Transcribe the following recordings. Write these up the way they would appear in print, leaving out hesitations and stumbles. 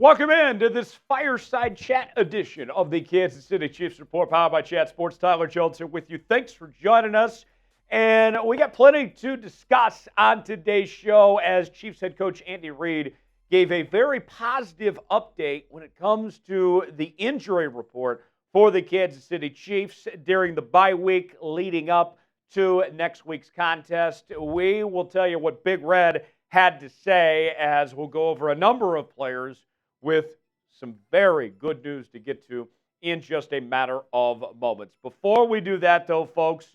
Welcome in to this fireside chat edition of the Kansas City Chiefs Report, powered by Chat Sports. Tyler Jones here with you. Thanks for joining us. And we got plenty to discuss on today's show as Chiefs head coach Andy Reid gave a very positive update when it comes to the injury report for the Kansas City Chiefs during the bye week leading up to next week's contest. We will tell you what Big Red had to say as we'll go over a number of players with some very good news to get to in just a matter of moments. Before we do that, though, folks,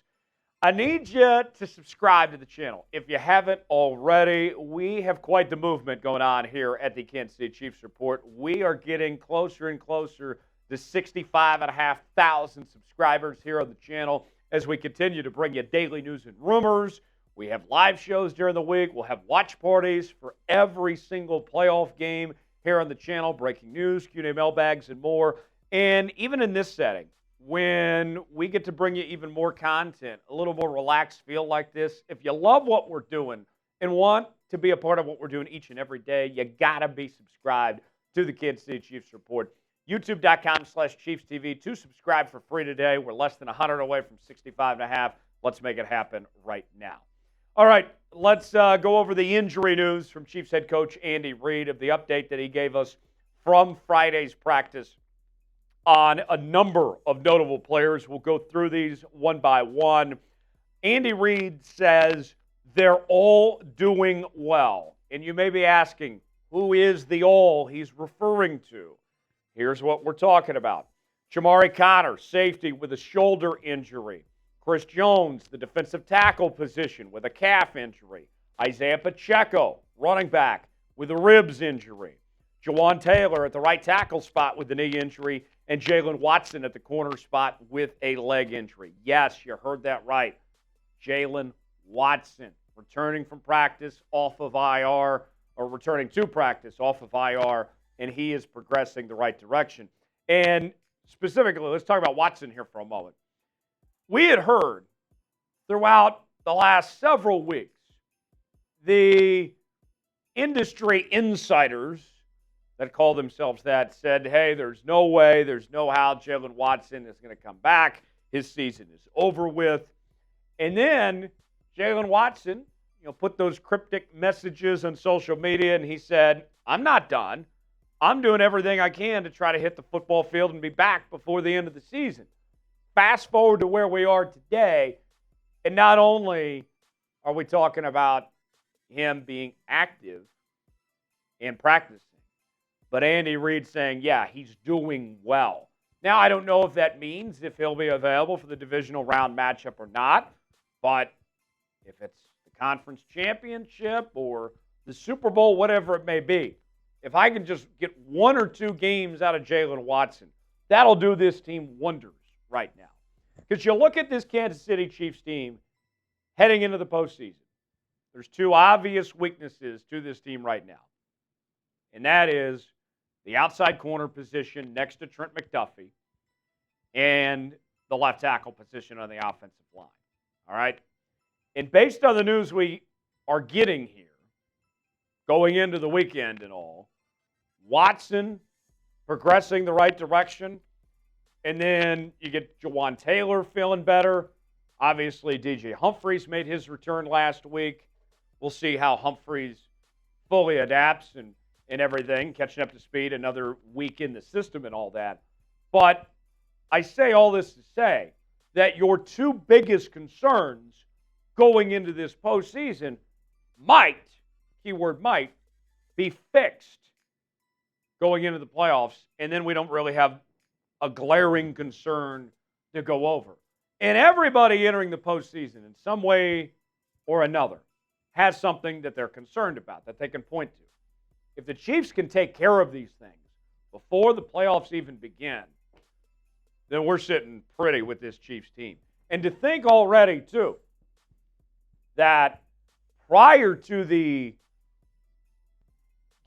I need you to subscribe to the channel. If you haven't already, we have quite the movement going on here at the Kansas City Chiefs Report. We are getting closer and closer to 65,500 subscribers here on the channel as we continue to bring you daily news and rumors. We have live shows during the week. We'll have watch parties for every single playoff game here on the channel, breaking news, Q&A mailbags, and more. And even in this setting, when we get to bring you even more content, a little more relaxed feel like this, if you love what we're doing and want to be a part of what we're doing each and every day, you got to be subscribed to the Kansas City Chiefs Report. YouTube.com/ChiefsTV to subscribe for free today. We're less than 100 away from 65.5. Let's make it happen right now. All right, let's go over the injury news from Chiefs head coach Andy Reid of the update that he gave us from Friday's practice on a number of notable players. We'll go through these one by one. Andy Reid says they're all doing well. And you may be asking, who is the all he's referring to? Here's what we're talking about. Chammari Conner, safety with a shoulder injury. Chris Jones, the defensive tackle position with a calf injury. Isiah Pacheco, running back with a ribs injury. Jawaan Taylor at the right tackle spot with the knee injury. And Jaylen Watson at the corner spot with a leg injury. Yes, you heard that right. Jaylen Watson returning from practice off of IR, or returning to practice off of IR, and he is progressing the right direction. And specifically, let's talk about Watson here for a moment. We had heard throughout the last several weeks the industry insiders that call themselves that said, hey, there's no way, there's no how Jaylen Watson is going to come back. His season is over with. And then Jaylen Watson, put those cryptic messages on social media, and he said, I'm not done. I'm doing everything I can to try to hit the football field and be back before the end of the season. Fast forward to where we are today, and not only are we talking about him being active and practicing, but Andy Reid saying, yeah, he's doing well. Now, I don't know if that means if he'll be available for the divisional round matchup or not, but if it's the conference championship or the Super Bowl, whatever it may be, if I can just get one or two games out of Jaylen Watson, that'll do this team wonders right now. Because you look at this Kansas City Chiefs team heading into the postseason, there's two obvious weaknesses to this team right now. And that is the outside corner position next to Trent McDuffie and the left tackle position on the offensive line. All right? And based on the news we are getting here, going into the weekend and all, Watson progressing the right direction. And then you get Jawaan Taylor feeling better. Obviously, DJ Humphries made his return last week. We'll see how Humphries fully adapts and everything, catching up to speed, another week in the system and all that. But I say all this to say that your two biggest concerns going into this postseason might, keyword might, be fixed going into the playoffs, and then we don't really have a glaring concern to go over. And everybody entering the postseason in some way or another has something that they're concerned about that they can point to. If the Chiefs can take care of these things before the playoffs even begin, then we're sitting pretty with this Chiefs team. And to think already, too, that prior to the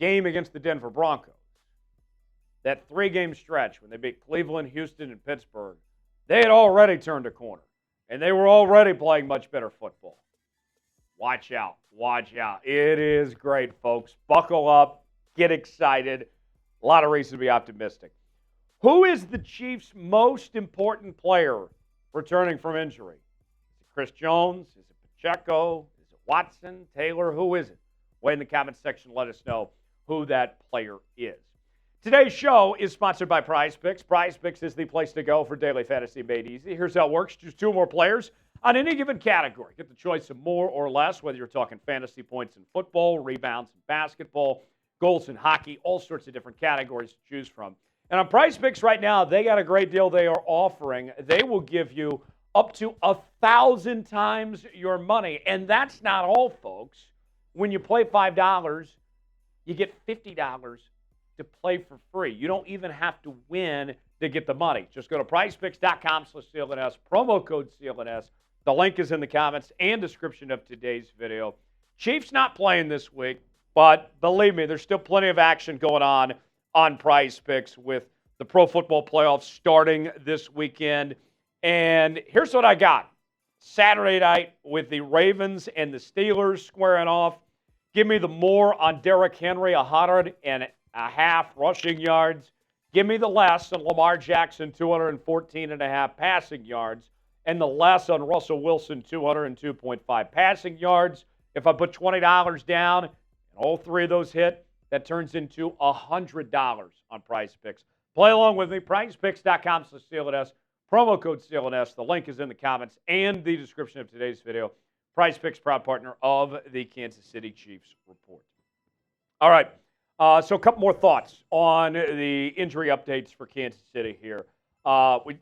game against the Denver Broncos, that three-game stretch when they beat Cleveland, Houston, and Pittsburgh, they had already turned a corner, and they were already playing much better football. Watch out. Watch out. It is great, folks. Buckle up. Get excited. A lot of reason to be optimistic. Who is the Chiefs' most important player returning from injury? Is it Chris Jones? Is it Pacheco? Is it Watson? Taylor? Who is it? Weigh in the comments section. Let us know who that player is. Today's show is sponsored by Prize Picks. Prize Picks is the place to go for daily fantasy made easy. Here's how it works. Choose two or more players on any given category. Get the choice of more or less, whether you're talking fantasy points in football, rebounds in basketball, goals in hockey, all sorts of different categories to choose from. And on Prize Picks right now, they got a great deal they are offering. They will give you up to 1,000 times your money. And that's not all, folks. When you play $5, you get $50 to play for free. You don't even have to win to get the money. Just go to prizepicks.com/CLNS, promo code CLNS. The link is in the comments and description of today's video. Chiefs not playing this week, but believe me, there's still plenty of action going on Prize Picks with the Pro Football Playoffs starting this weekend. And here's what I got. Saturday night with the Ravens and the Steelers squaring off. Give me the more on Derrick Henry, 100.5 rushing yards. Give me the less on Lamar Jackson, 214.5 passing yards. And the less on Russell Wilson, 202.5 passing yards. If I put $20 down and all three of those hit, that turns into $100 on Prize Picks. Play along with me. PrizePicks.com/CLNS. Promo code CLNS. The link is in the comments and the description of today's video. Prize Picks, proud partner of the Kansas City Chiefs Report. All right. So a couple more thoughts on the injury updates for Kansas City here.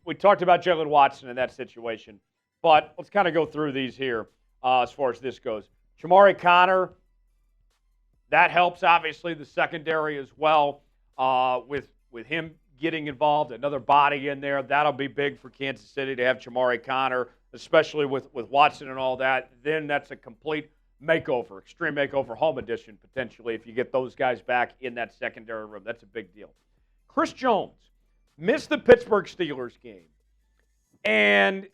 We talked about Jaylen Watson in that situation, but let's kind of go through these here as far as this goes. Chammari Conner, that helps, obviously, the secondary as well with him getting involved, another body in there. That'll be big for Kansas City to have Chammari Conner, especially with Watson and all that. Then that's a complete makeover, extreme makeover, home edition, potentially, if you get those guys back in that secondary room. That's a big deal. Chris Jones missed the Pittsburgh Steelers game, and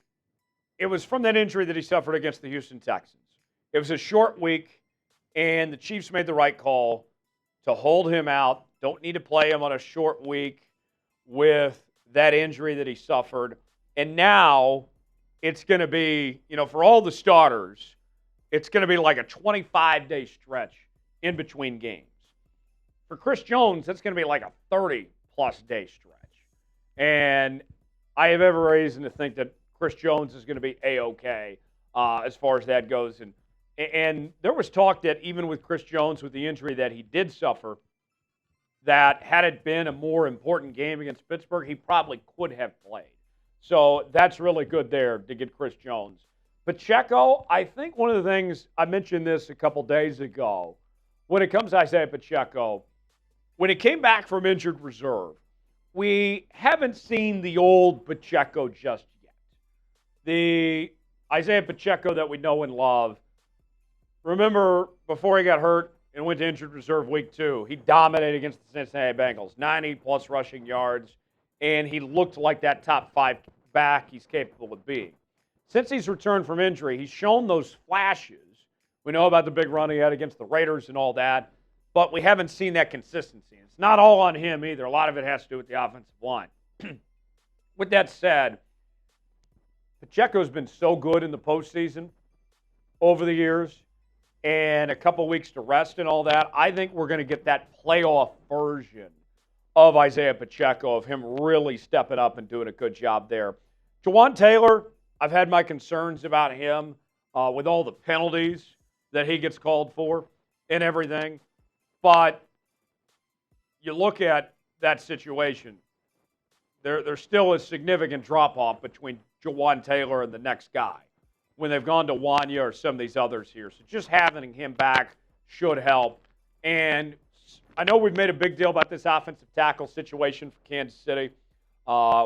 it was from that injury that he suffered against the Houston Texans. It was a short week, and the Chiefs made the right call to hold him out. Don't need to play him on a short week with that injury that he suffered. And now it's going to be, for all the starters, it's going to be like a 25-day stretch in between games. For Chris Jones, that's going to be like a 30-plus day stretch. And I have every reason to think that Chris Jones is going to be A-OK as far as that goes. And there was talk that even with Chris Jones, with the injury that he did suffer, that had it been a more important game against Pittsburgh, he probably could have played. So that's really good there to get Chris Jones. Pacheco, I think one of the things, I mentioned this a couple days ago, when it comes to Isiah Pacheco, when he came back from injured reserve, we haven't seen the old Pacheco just yet. The Isiah Pacheco that we know and love. Remember, before he got hurt and went to injured reserve week 2, he dominated against the Cincinnati Bengals, 90-plus rushing yards, and he looked like that top 5 back he's capable of being. Since he's returned from injury, he's shown those flashes. We know about the big run he had against the Raiders and all that, but we haven't seen that consistency. It's not all on him either. A lot of it has to do with the offensive line. With that said, Pacheco's been so good in the postseason over the years, and a couple weeks to rest and all that. I think we're going to get that playoff version of Isiah Pacheco, of him really stepping up and doing a good job there. Jawaan Taylor, I've had my concerns about him with all the penalties that he gets called for and everything. But you look at that situation, there's still a significant drop-off between Jawaan Taylor and the next guy when they've gone to Wanya or some of these others here. So just having him back should help. And I know we've made a big deal about this offensive tackle situation for Kansas City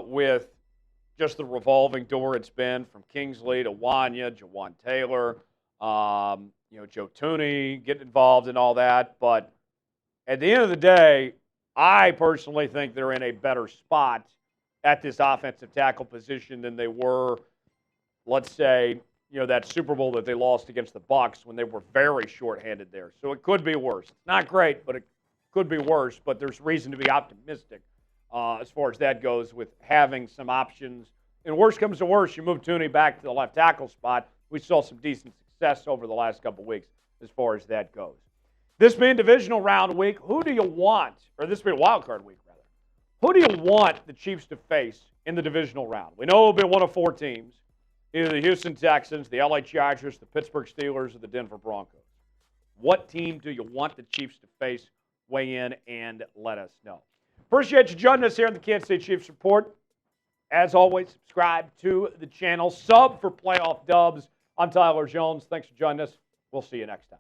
with just the revolving door it's been from Kingsley to Wanya, Jawaan Taylor, Joe Tooney getting involved and all that. But at the end of the day, I personally think they're in a better spot at this offensive tackle position than they were, let's say, that Super Bowl that they lost against the Bucs when they were very shorthanded there. So it could be worse. It's not great, but Could be worse, but there's reason to be optimistic as far as that goes with having some options. And worst comes to worst, you move Tooney back to the left tackle spot. We saw some decent success over the last couple weeks as far as that goes. This being divisional round week, who do you want, or this being wild card week, rather, who do you want the Chiefs to face in the divisional round? We know it'll be one of four teams, either the Houston Texans, the LA Chargers, the Pittsburgh Steelers, or the Denver Broncos. What team do you want the Chiefs to face? Weigh in and let us know. Appreciate you joining us here on the Kansas City Chiefs Report. As always, subscribe to the channel. Sub for playoff dubs. I'm Tyler Jones. Thanks for joining us. We'll see you next time.